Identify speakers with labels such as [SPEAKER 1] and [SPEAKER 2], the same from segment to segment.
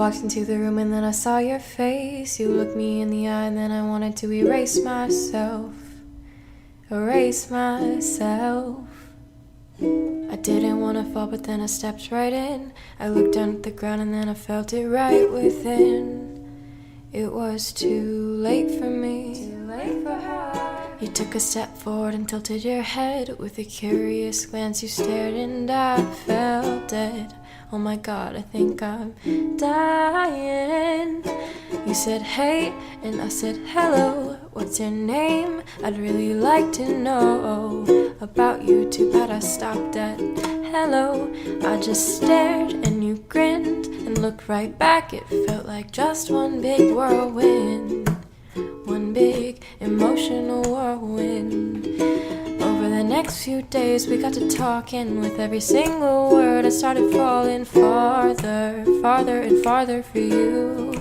[SPEAKER 1] walked into the room and then I saw your face. You looked me in the eye and then I wanted to erase myself. Erase myself. I didn't want to fall, but then I stepped right in. I looked down at the ground and then I felt it right within. It was too late for me. Too late for her. You took a step forward and tilted your head. With a curious glance you stared and I felt dead. Oh my God, I think I'm dying. You said hey and I said hello. What's your name? I'd really like to know about you. Too bad I stopped at hello. I just stared and you grinned and looked right back. It felt like just one big whirlwind. One big emotional whirlwind. Over the next few days we got to talking. With every single word I started falling farther, farther and farther for you.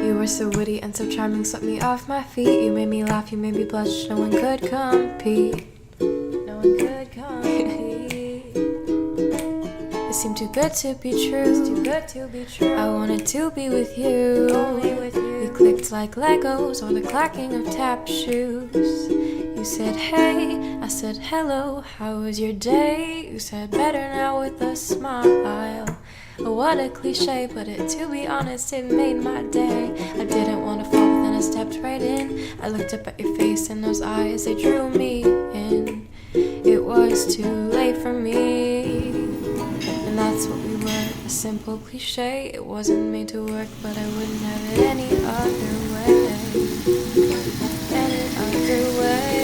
[SPEAKER 1] You were so witty and so charming, swept me off my feet. You made me laugh, you made me blush, no one could compete. No one could compete. It seemed too good to be true. Too good to be true. I wanted to be with you. Only with you. We clicked like Legos or the clacking of tap shoes. You said hey, I said hello, how was your day? You said better now with a smile. Oh, what a cliche, but to be honest, it made my day. I didn't want to fall, but then I stepped right in. I looked up at your face and those eyes, they drew me in. It was too late for me. And that's what we were, a simple cliche. It wasn't made to work, but I wouldn't have it any other way. Any other way.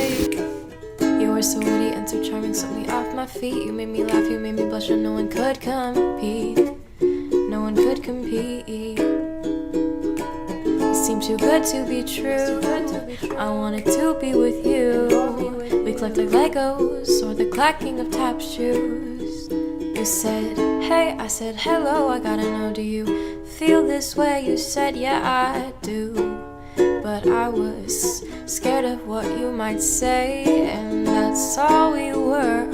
[SPEAKER 1] You were so witty and so charming, swept me off my feet. You made me laugh, you made me blush, and no one could compete. No one could compete. It seemed too good to be true. I wanted to be with you. We clicked like Legos or the clacking of tap shoes. You said hey, I said hello, I gotta know, do you feel this way? You said yeah, I do. But I was scared of what you might say, and that's all we were,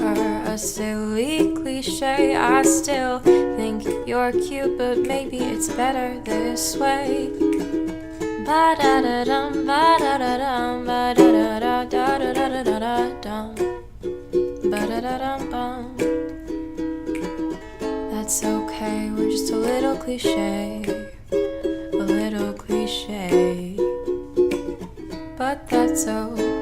[SPEAKER 1] a silly cliche. I still think you're cute, but maybe it's better this way. Ba-da-da-dum, ba-da-da-dum, ba-da-da-da-da-da-da-da-dum, ba-da-da-dum-bum. That's okay, we're just a little cliche, a little cliche. But that's okay.